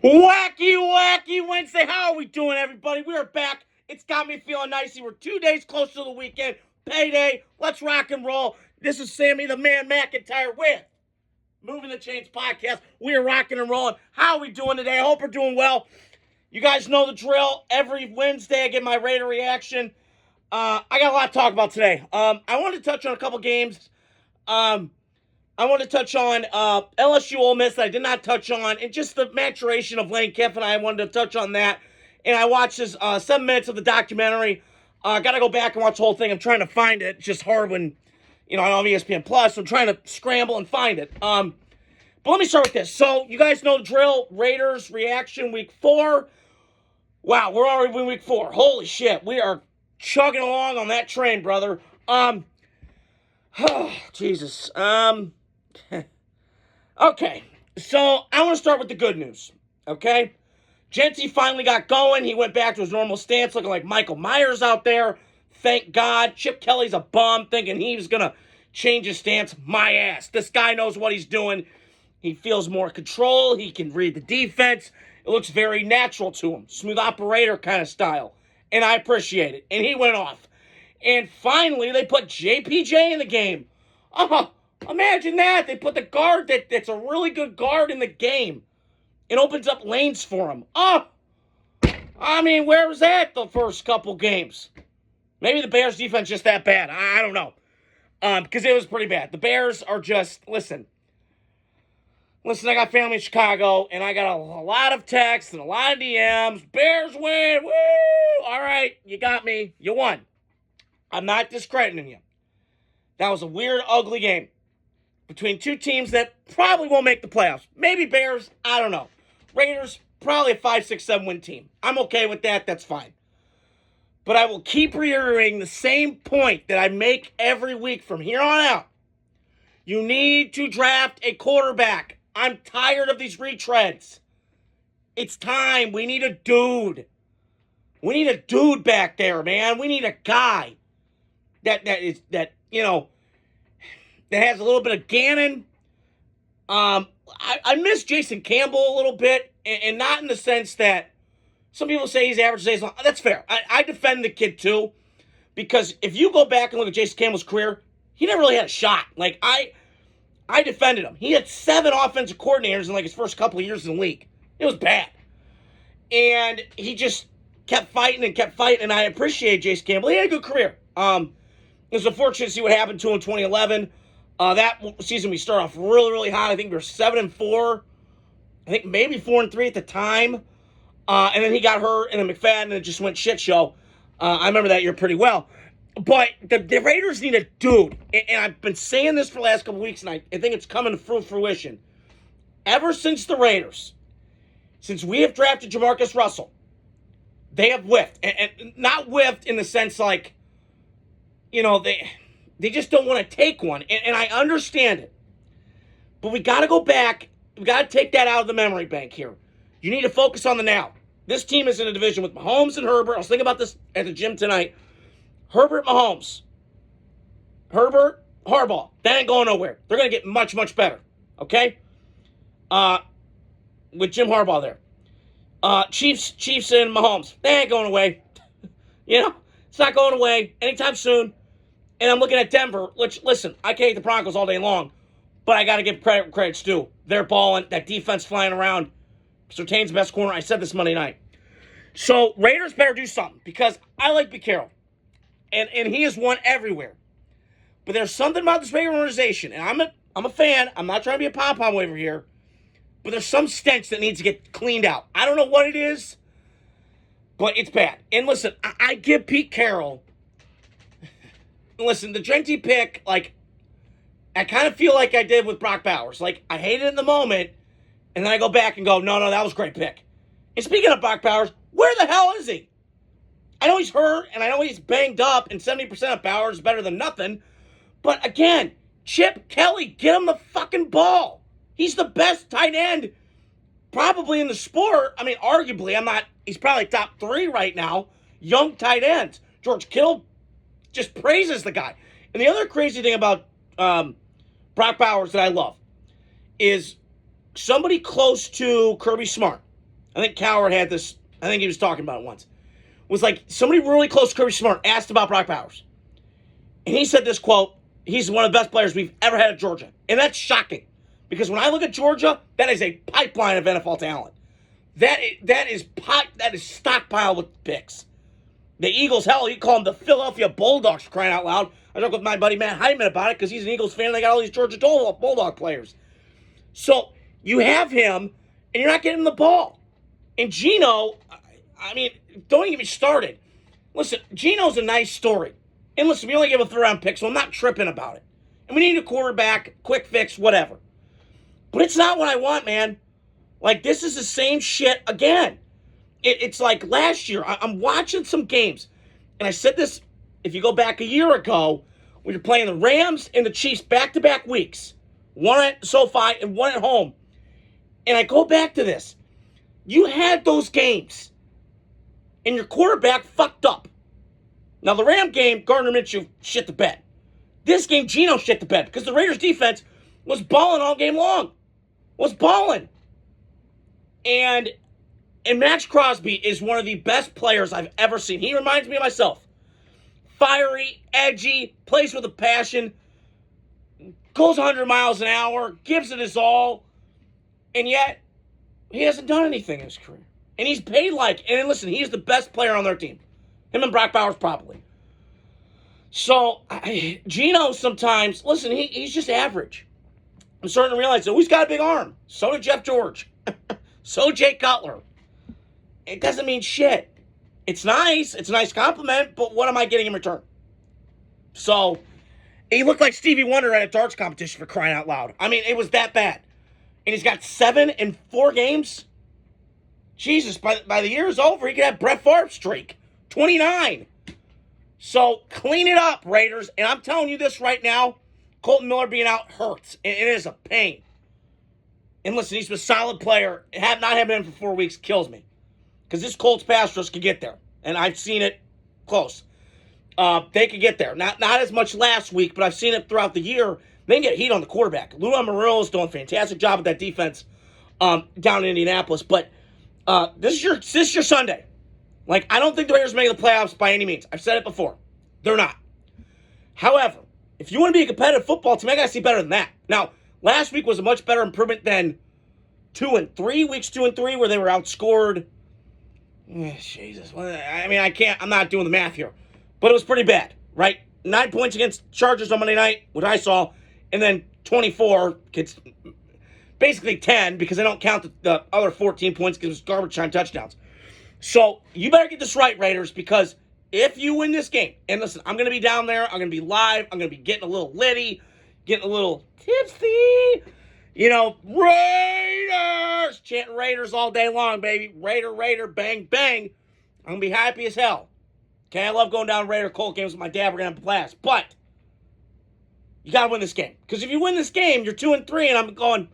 Wacky, wacky Wednesday. How are we doing, everybody? We are back. It's got me feeling nicey. We're 2 days close to the weekend. Payday. Let's rock and roll. This is Sammy the Man McIntyre with Moving the Chains podcast. We are rocking and rolling. How are we doing today? I hope we're doing well. You guys know the drill. Every Wednesday I get my Raider reaction. I got a lot to talk about today. I wanted to touch on a couple games. I want to touch on LSU Ole Miss that I did not touch on, and just the maturation of Lane Kiffin. I wanted to touch on that. And I watched his 7 minutes of the documentary. Got to go back and watch the whole thing. I'm trying to find it. It's just hard when, I don't have ESPN Plus. So I'm trying to scramble and find it. But let me start with this. So you guys know the drill. Raiders reaction week 4. Wow, we're already in week 4. Holy shit. We are chugging along on that train, brother. Jesus. Okay, so I want to start with the good news, okay? Genty finally got going. He went back to his normal stance, looking like Michael Myers out there. Thank God. Chip Kelly's a bum, thinking he was going to change his stance. My ass. This guy knows what he's doing. He feels more control. He can read the defense. It looks very natural to him. Smooth operator kind of style. And I appreciate it. And he went off. And finally, they put JPJ in the game. Imagine that. They put the guard that's a really good guard in the game. It opens up lanes for him. Where was that the first couple games? Maybe the Bears' defense just that bad. I don't know. Because it was pretty bad. The Bears are just, listen, I got family in Chicago, and I got a lot of texts and a lot of DMs. Bears win. Woo! All right, you got me. You won. I'm not discrediting you. That was a weird, ugly game between two teams that probably won't make the playoffs. Maybe Bears, I don't know. Raiders, probably a 5, 6, 7 win team. I'm okay with that. That's fine. But I will keep reiterating the same point that I make every week from here on out. You need to draft a quarterback. I'm tired of these retreads. It's time. We need a dude. We need a dude back there, man. We need a guy that has a little bit of Gannon. I miss Jason Campbell a little bit, and not in the sense that some people say he's average days long. That's fair. I defend the kid too, because if you go back and look at Jason Campbell's career, he never really had a shot. Like, I defended him. He had 7 offensive coordinators in like his first couple of years in the league. It was bad. And he just kept fighting, and I appreciate Jason Campbell. He had a good career. It was unfortunate to see what happened to him in 2011. That season we started off really, really hot. I think we were 7-4. I think maybe 4-3 at the time. And then he got hurt, and then McFadden, and it just went shit show. I remember that year pretty well. But the Raiders need a dude. And I've been saying this for the last couple weeks, and I think it's coming to fruition. Ever since the Raiders, since we have drafted Jamarcus Russell, they have whiffed. And not whiffed in the sense like, they just don't want to take one. And I understand it. But we got to go back. We got to take that out of the memory bank here. You need to focus on the now. This team is in a division with Mahomes and Herbert. I was thinking about this at the gym tonight. Herbert, Mahomes. Herbert, Harbaugh. That ain't going nowhere. They're going to get much, much better. Okay? With Jim Harbaugh there. Chiefs and Mahomes. They ain't going away. It's not going away anytime soon. And I'm looking at Denver, which, listen, I can hate the Broncos all day long, but I got to give credit where credit's due. They're balling. That defense flying around. Surtain's the best corner. I said this Monday night. So Raiders better do something, because I like Pete Carroll. And he has won everywhere. But there's something about this Raider organization, and I'm a fan. I'm not trying to be a pom-pom waver here. But there's some stench that needs to get cleaned out. I don't know what it is, but it's bad. And listen, I give Pete Carroll... Listen, the Genty pick, like, I kind of feel like I did with Brock Bowers. Like, I hate it in the moment, and then I go back and go, no, that was a great pick. And speaking of Brock Bowers, where the hell is he? I know he's hurt, and I know he's banged up, and 70% of Bowers is better than nothing. But again, Chip Kelly, get him the fucking ball. He's the best tight end probably in the sport. I mean, arguably, he's probably top 3 right now. Young tight ends. George Kittle just praises the guy. And the other crazy thing about Brock Bowers that I love is somebody close to Kirby Smart. I think Coward had this, I think he was talking about it once. Was like somebody really close to Kirby Smart asked about Brock Bowers. And he said this quote, he's one of the best players we've ever had at Georgia. And that's shocking. Because when I look at Georgia, that is a pipeline of NFL talent. That is stockpiled with picks. The Eagles, hell, you call them the Philadelphia Bulldogs, for crying out loud. I talked with my buddy Matt Hyman about it because he's an Eagles fan and they got all these Georgia Bulldog players. So you have him and you're not getting the ball. And Geno, I mean, don't even get me started. Listen, Geno's a nice story. And listen, we only gave a 3rd-round pick, so I'm not tripping about it. And we need a quarterback, quick fix, whatever. But it's not what I want, man. Like, this is the same shit again. It's like last year, I'm watching some games, and I said this, if you go back a year ago, we were playing the Rams and the Chiefs back-to-back weeks. One at SoFi and one at home. And I go back to this. You had those games, and your quarterback fucked up. Now, the Ram game, Gardner Minshew shit the bed. This game, Geno shit the bed because the Raiders' defense was balling all game long. Was balling. And Max Crosby is one of the best players I've ever seen. He reminds me of myself. Fiery, edgy, plays with a passion, goes 100 miles an hour, gives it his all, and yet he hasn't done anything in his career. And he's paid like, and listen, he's the best player on their team. Him and Brock Bowers probably. So, Geno sometimes, listen, he's just average. I'm starting to realize that he's got a big arm. So did Jeff George. So did Jay Cutler. It doesn't mean shit. It's nice. It's a nice compliment, but what am I getting in return? So, he looked like Stevie Wonder at a darts competition, for crying out loud. I mean, it was that bad. And he's got 7 in 4 games. Jesus, by the year's over, he could have Brett Favre's streak. 29. So, clean it up, Raiders. And I'm telling you this right now, Colton Miller being out hurts. And it is a pain. And listen, he's a solid player. Not having him for 4 weeks kills me. Because this Colts pass rush could get there. And I've seen it close. They could get there. Not as much last week, but I've seen it throughout the year. They can get heat on the quarterback. Lou Amarillo's doing a fantastic job with that defense down in Indianapolis. But this is your Sunday. Like, I don't think the Raiders are making the playoffs by any means. I've said it before. They're not. However, if you want to be a competitive football team, I got to see better than that. Now, last week was a much better improvement than 2 and 3, weeks 2 and 3, where they were outscored. Jesus. I mean, I'm not doing the math here. But it was pretty bad, right? 9 points against Chargers on Monday night, which I saw, and then 24, basically 10, because I don't count the other 14 points because it was garbage time touchdowns. So, you better get this right, Raiders, because if you win this game, and listen, I'm going to be down there, I'm going to be live, I'm going to be getting a little litty, getting a little tipsy, Raiders, chanting Raiders all day long, baby. Raider, Raider, bang, bang. I'm going to be happy as hell. Okay, I love going down Raider Colt games with my dad. We're going to have a blast. But you got to win this game. Because if you win this game, you're 2 and 3, and I'm going,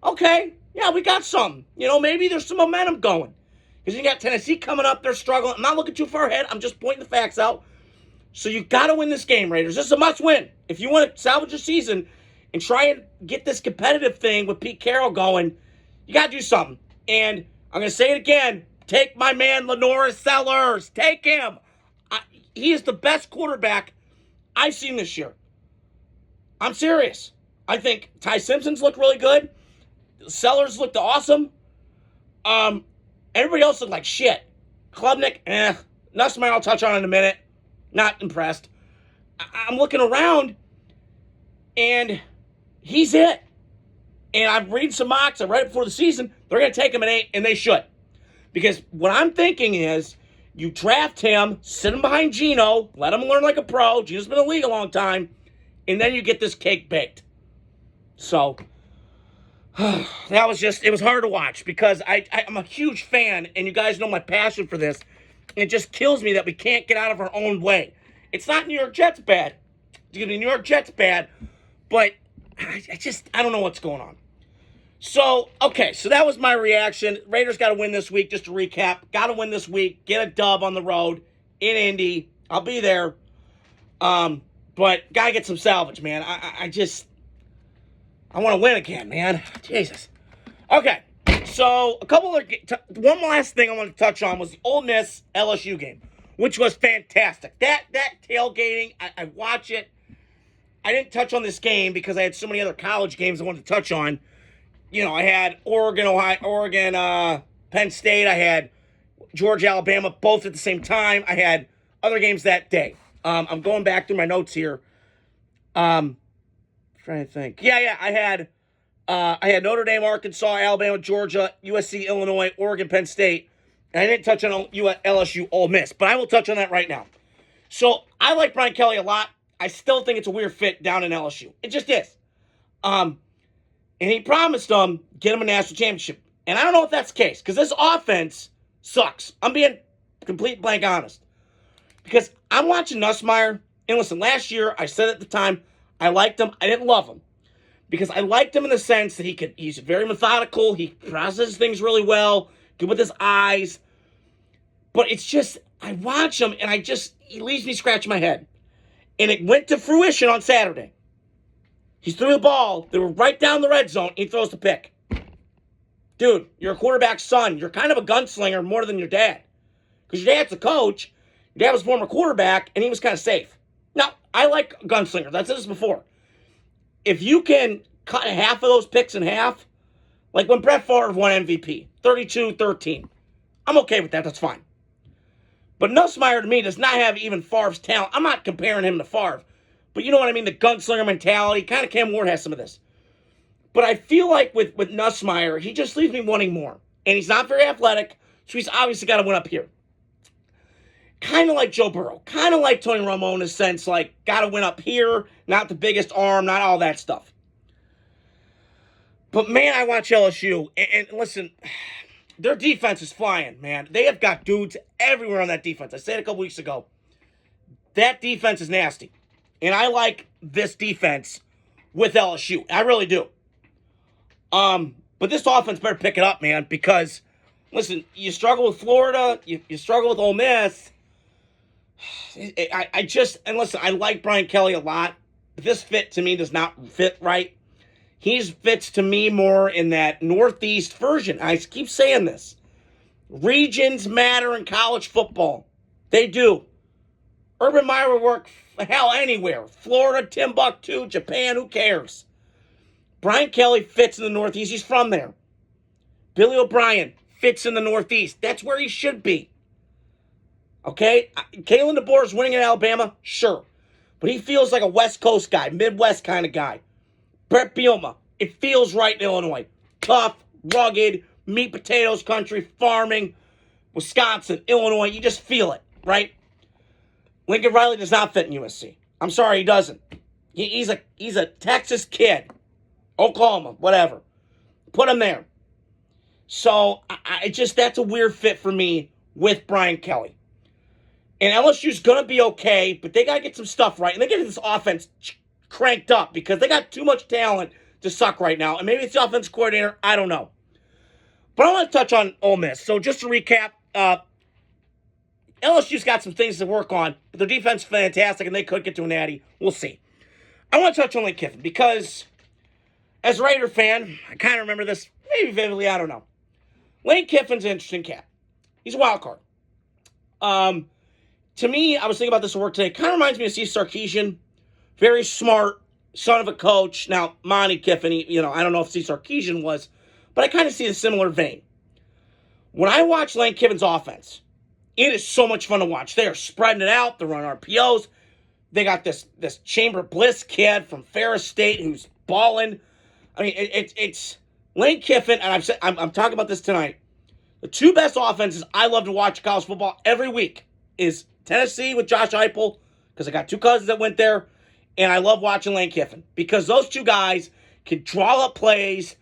okay, yeah, we got something. Maybe there's some momentum going. Because you got Tennessee coming up. They're struggling. I'm not looking too far ahead. I'm just pointing the facts out. So you got to win this game, Raiders. This is a must-win. If you want to salvage your season and try and get this competitive thing with Pete Carroll going, you got to do something. And I'm going to say it again. Take my man, Lenora Sellers. Take him. He is the best quarterback I've seen this year. I'm serious. I think Ty Simpson's looked really good. Sellers looked awesome. Everybody else looked like shit. Klubnik, Nussmeier I'll touch on in a minute. Not impressed. I'm looking around, and he's it. And I've read some mocks. I read it before the season. They're going to take him at 8, and they should. Because what I'm thinking is, you draft him, sit him behind Geno, let him learn like a pro. Geno's been in the league a long time. And then you get this cake baked. So, that was it was hard to watch because I'm a huge fan, and you guys know my passion for this. And it just kills me that we can't get out of our own way. It's not New York Jets bad. It's going to be New York Jets bad, but I don't know what's going on. So, okay, so that was my reaction. Raiders got to win this week, just to recap. Got to win this week, get a dub on the road in Indy. I'll be there. But got to get some salvage, man. I want to win again, man. Jesus. Okay, So, one last thing I want to touch on was the Ole Miss LSU game, which was fantastic. That tailgating, I watch it. I didn't touch on this game because I had so many other college games I wanted to touch on. I had Oregon, Penn State. I had Georgia, Alabama, both at the same time. I had other games that day. I'm going back through my notes here. Trying to think. Yeah. I had Notre Dame, Arkansas, Alabama, Georgia, USC, Illinois, Oregon, Penn State. And I didn't touch on LSU, Ole Miss, but I will touch on that right now. So I like Brian Kelly a lot. I still think it's a weird fit down in LSU. It just is. And he promised them get him a national championship. And I don't know if that's the case because this offense sucks. I'm being complete blank honest. Because I'm watching Nussmeier. And listen, last year I said at the time I liked him. I didn't love him. Because I liked him in the sense that he's very methodical. He processes things really well. Good with his eyes. But it's just, I watch him and he leaves me scratching my head. And it went to fruition on Saturday. He threw the ball. They were right down the red zone. He throws the pick. Dude, you're a quarterback's son. You're kind of a gunslinger more than your dad. Because your dad's a coach. Your dad was a former quarterback, and he was kind of safe. Now, I like gunslingers. I've said this before. If you can cut half of those picks in half, like when Brett Favre won MVP, 32-13, I'm okay with that. That's fine. But Nussmeier, to me, does not have even Favre's talent. I'm not comparing him to Favre. But you know what I mean? The gunslinger mentality. Kind of Cam Ward has some of this. But I feel like with Nussmeier, he just leaves me wanting more. And he's not very athletic, so he's obviously got to win up here. Kind of like Joe Burrow. Kind of like Tony Romo in a sense, like, got to win up here, not the biggest arm, not all that stuff. But, man, I watch LSU. And listen, their defense is flying, man. They have got dudes everywhere on that defense. I said it a couple weeks ago. That defense is nasty. And I like this defense with LSU. I really do. But this offense better pick it up, man, because, listen, you struggle with Florida, you struggle with Ole Miss. And listen, I like Brian Kelly a lot. But this fit to me does not fit right. He fits to me more in that Northeast version. I keep saying this. Regions matter in college football. They do. Urban Meyer would work, hell, anywhere. Florida, Timbuktu, Japan, who cares? Brian Kelly fits in the Northeast. He's from there. Billy O'Brien fits in the Northeast. That's where he should be. Okay? Kalen DeBoer is winning in Alabama? Sure. But he feels like a West Coast guy, Midwest kind of guy. Brett Bielema, it feels right in Illinois. Tough, rugged, meat potatoes country, farming, Wisconsin, Illinois. You just feel it, right? Lincoln Riley does not fit in USC. I'm sorry, he doesn't. He's a Texas kid. Oklahoma, whatever. Put him there. So, that's a weird fit for me with Brian Kelly. And LSU's going to be okay, but they got to get some stuff right. And they get this offense cranked up because they got too much talent to suck right now. And maybe it's the offensive coordinator. I don't know. But I want to touch on Ole Miss. So just to recap, LSU's got some things to work on, but their defense is fantastic, and they could get to a natty. We'll see. I want to touch on Lane Kiffin because as a Raider fan, I kind of remember this maybe vividly. I don't know. Lane Kiffin's an interesting cat. He's a wild card. To me, I was thinking about this at work today. Kind of reminds me of Steve Sarkisian. Very smart, son of a coach. Now, Monty Kiffin, I don't know if Steve Sarkisian was, but I kind of see a similar vein. When I watch Lane Kiffin's offense, it is so much fun to watch. They are spreading it out. They're running RPOs. They got this Chamber Bliss kid from Ferris State who's balling. I mean, it's Lane Kiffin, and I'm talking about this tonight. The two best offenses I love to watch college football every week is Tennessee with Josh Heupel, because I got two cousins that went there, and I love watching Lane Kiffin because those two guys can draw up plays,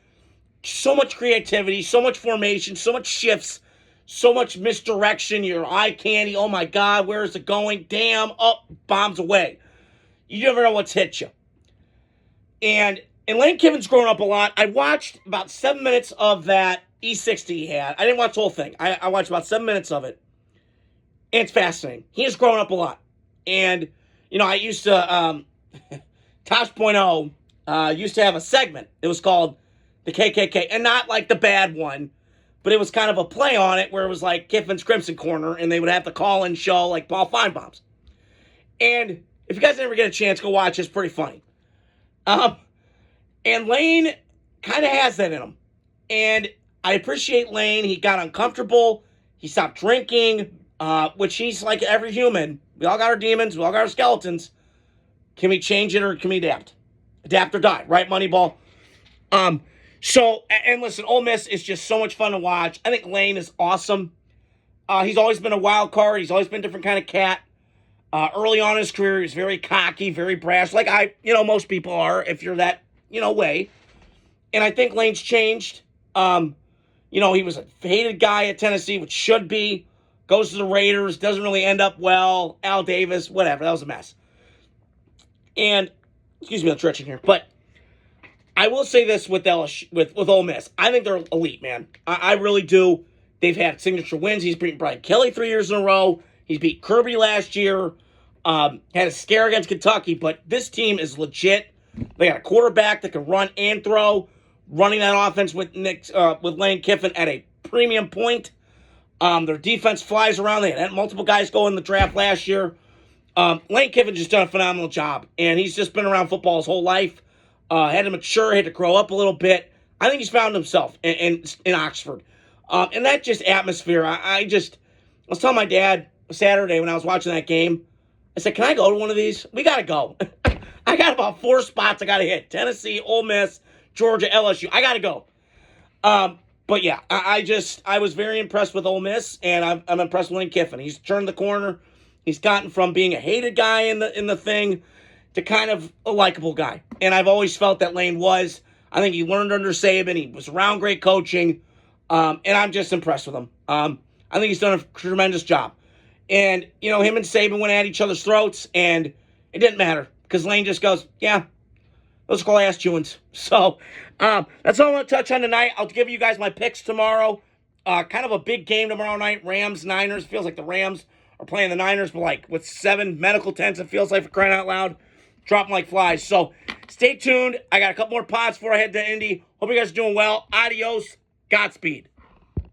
so much creativity, so much formation, so much shifts, so much misdirection. Your eye candy. Oh my God, where is it going? Damn, up, bombs away. You never know what's hit you. And Lane Kiffin's grown up a lot. I watched about 7 minutes of that E60 he had. I didn't watch the whole thing. I watched about 7 minutes of it. And it's fascinating. He has grown up a lot. And, I used to, Tosh.0 used to have a segment. It was called the KKK. And not like the bad one, but it was kind of a play on it where it was like Kiffin's Crimson Corner, and they would have to call and show like Paul Feinbaum's. And if you guys ever get a chance, go watch. It's pretty funny. And Lane kind of has that in him. And I appreciate Lane. He got uncomfortable. He stopped drinking, which he's like every human. We all got our demons. We all got our skeletons. Can we change it or can we adapt? Adapt or die, right, Moneyball? So, and listen, Ole Miss is just so much fun to watch. I think Lane is awesome. He's always been a wild card. He's always been a different kind of cat. Early on in his career, he was very cocky, very brash, like most people are, if you're that, way. And I think Lane's changed. He was a hated guy at Tennessee, which should be. Goes to the Raiders, doesn't really end up well. Al Davis, whatever, that was a mess. And, excuse me, I'm stretching here, but I will say this with LSU, with Ole Miss. I think they're elite, man. I really do. They've had signature wins. He's beaten Brian Kelly 3 years in a row. He's beat Kirby last year. Had a scare against Kentucky, but this team is legit. They got a quarterback that can run and throw. Running that offense with Lane Kiffin at a premium point. Their defense flies around. They had multiple guys go in the draft last year. Lane Kiffin just done a phenomenal job, and he's just been around football his whole life. Had to mature, had to grow up a little bit. I think he's found himself in Oxford. And that just atmosphere. I was telling my dad Saturday when I was watching that game, I said, can I go to one of these? We got to go. I got about 4 spots I got to hit. Tennessee, Ole Miss, Georgia, LSU. I got to go. But yeah, I was very impressed with Ole Miss, and I'm impressed with Lane Kiffin. He's turned the corner. He's gotten from being a hated guy in the thing to kind of a likable guy. And I've always felt that Lane was. I think he learned under Saban. He was around great coaching. And I'm just impressed with him. I think he's done a tremendous job. And, him and Saban went at each other's throats, and it didn't matter because Lane just goes, yeah, those are called ass chewings. So that's all I want to touch on tonight. I'll give you guys my picks tomorrow. Kind of a big game tomorrow night. Rams, Niners. Feels like the Rams are playing the Niners, but like with 7 medical tents, it feels like, for crying out loud. Dropping like flies. So stay tuned. I got a couple more pods before I head to Indy. Hope you guys are doing well. Adios. Godspeed.